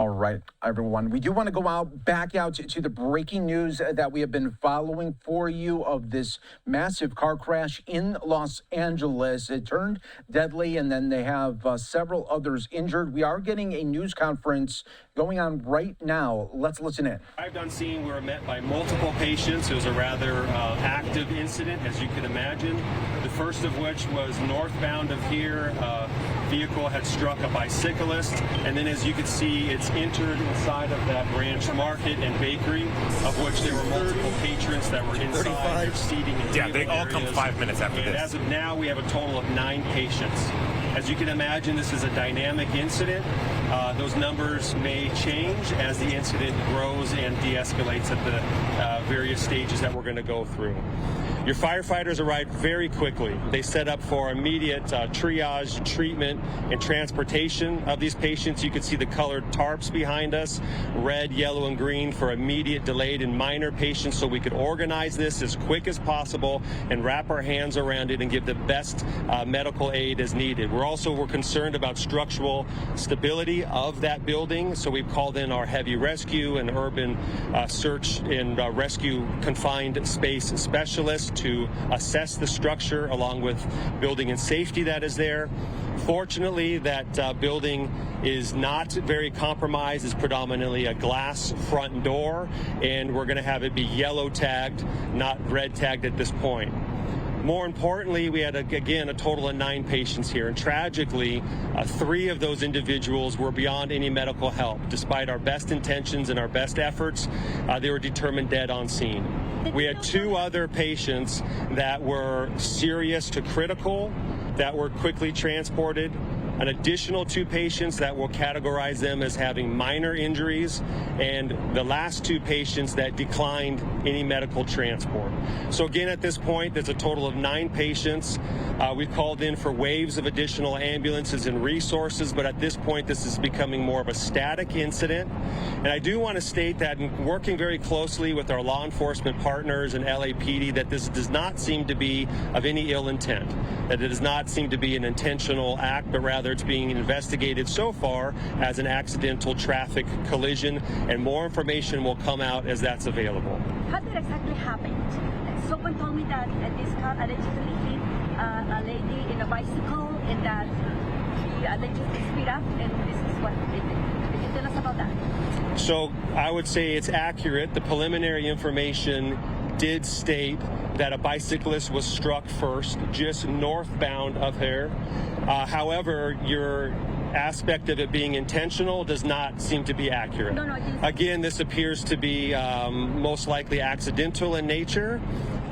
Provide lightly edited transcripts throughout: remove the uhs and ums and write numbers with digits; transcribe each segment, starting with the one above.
All right, everyone. We do want to go back out to the breaking news that we have been following for you of this massive car crash in Los Angeles. It turned deadly, and then they have several others injured. We are getting a news conference going on right now. Let's listen in. Arrived on scene, we were met by multiple patients. It was a rather active incident, as you can imagine. The first of which was northbound of here. Vehicle had struck a bicyclist, and then as you can see, it's entered inside of that branch market and bakery, of which there were multiple patrons that were inside. Their seating and yeah, they all come 5 minutes after this. As of now, we have a total of 9 patients. As you can imagine, this is a dynamic incident. Those numbers may change as the incident grows and de-escalates at the various stages that we're going to go through. Your firefighters arrived very quickly. They set up for immediate triage, treatment, and transportation of these patients. You can see the colored tarps behind us, red, yellow, and green for immediate, delayed, and minor patients, so we could organize this as quick as possible and wrap our hands around it and give the best medical aid as needed. We're concerned about structural stability of that building, so we've called in our heavy rescue and urban search and rescue confined space specialists to assess the structure along with building and safety that is there. Fortunately, that building is not very compromised. It's predominantly a glass front door, and we're going to have it be yellow tagged, not red tagged at this point. More importantly, we had, again, a total of 9 patients here, and tragically, 3 of those individuals were beyond any medical help. Despite our best intentions and our best efforts, they were determined dead on scene. We had 2 other patients that were serious to critical that were quickly transported. An additional 2 patients that will categorize them as having minor injuries, and the last 2 patients that declined any medical transport. So again, at this point, there's a total of 9 patients. We've called in for waves of additional ambulances and resources, but at this point, this is becoming more of a static incident. And I do want to state that in working very closely with our law enforcement partners and LAPD, that this does not seem to be of any ill intent, that it does not seem to be an intentional act, but rather it's being investigated so far as an accidental traffic collision, and more information will come out as that's available. How did exactly happen? Someone told me that this car allegedly hit a lady in a bicycle and that she allegedly speed up, and this is what they did. Can you tell us about that? So I would say it's accurate. The preliminary information did state that a bicyclist was struck first, just northbound of here. However, your aspect of it being intentional does not seem to be accurate. Again, this appears to be most likely accidental in nature.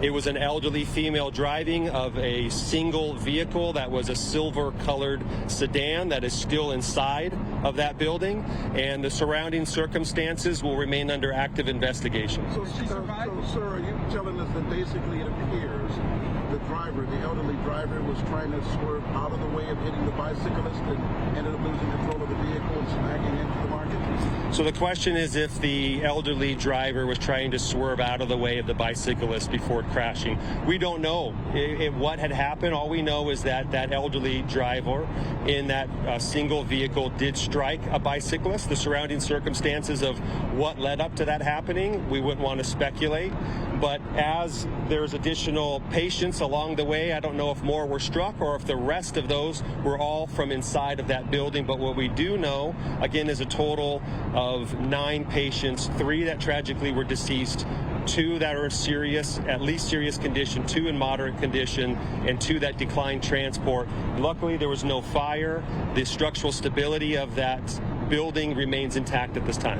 It was an elderly female driving of a single vehicle that was a silver-colored sedan that is still inside of that building, and the surrounding circumstances will remain under active investigation. So, sir, are you telling us that basically it appears the driver, the elderly driver, was trying to swerve out of the way of hitting the bicyclist and ended up losing control of the vehicle and smacking into the market? So the question is if the elderly driver was trying to swerve out of the way of the bicyclist before crashing. We don't know what had happened. All we know is that that elderly driver in that single vehicle did strike a bicyclist. The surrounding circumstances of what led up to that happening, we wouldn't want to speculate. But as there's additional patients along the way, I don't know if more were struck or if the rest of those were all from inside of that building. But what we do know, again, is a total of 9 patients, 3 that tragically were deceased, 2 that are serious, at least serious condition, 2 in moderate condition, and 2 that declined transport. Luckily, there was no fire. The structural stability of that building remains intact at this time.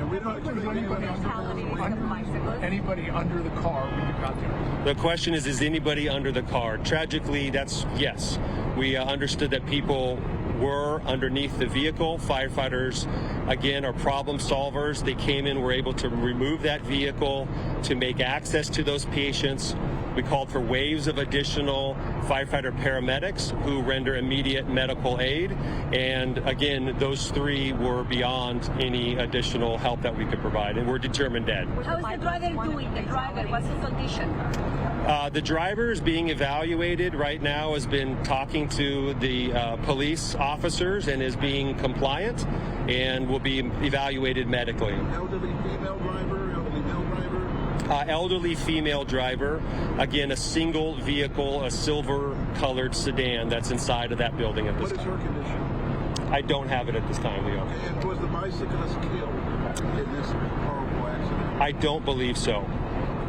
Anybody under the car when you got there? The question is anybody under the car? Tragically, that's yes. We understood that people were underneath the vehicle. Firefighters, again, are problem solvers. They came in, were able to remove that vehicle, to make access to those patients. We called for waves of additional firefighter paramedics who render immediate medical aid. And again, those three were beyond any additional help that we could provide, and were determined dead. How is the driver doing? The driver, what's his condition? The driver is being evaluated right now, has been talking to the police officers and is being compliant and will be evaluated medically. Elderly female driver, elderly male driver? Elderly female driver, again, a single vehicle, a silver-colored sedan that's inside of that building at this What is time. her condition? I don't have it at this time, Leo. And was the bicyclist killed in this horrible accident? I don't believe so.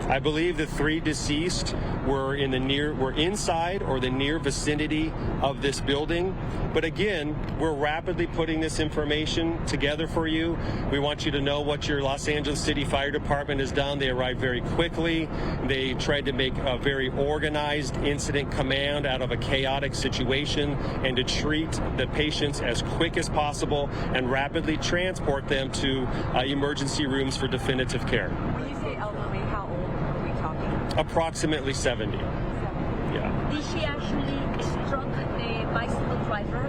I believe the three deceased were inside or the near vicinity of this building. But again, we're rapidly putting this information together for you. We want you to know what your Los Angeles City Fire Department has done. They arrived very quickly. They tried to make a very organized incident command out of a chaotic situation and to treat the patients as quick as possible and rapidly transport them to emergency rooms for definitive care. When you say elderly, how old are we talking? Approximately 70. Yeah. Did she actually struck the bicycle driver?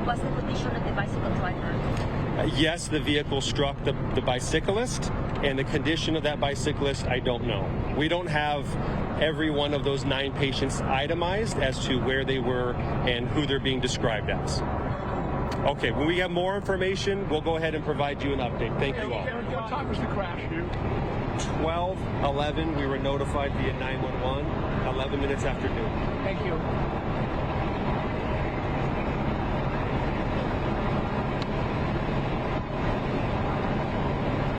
What's the condition of the bicycle driver? Yes, the vehicle struck the bicyclist, and the condition of that bicyclist, I don't know. We don't have every one of those 9 patients itemized as to where they were and who they're being described as. Okay, when we have more information, we'll go ahead and provide you an update. Thank you all. What time was the crash, dude? 12:11, we were notified via 911, 11 minutes after noon. Thank you.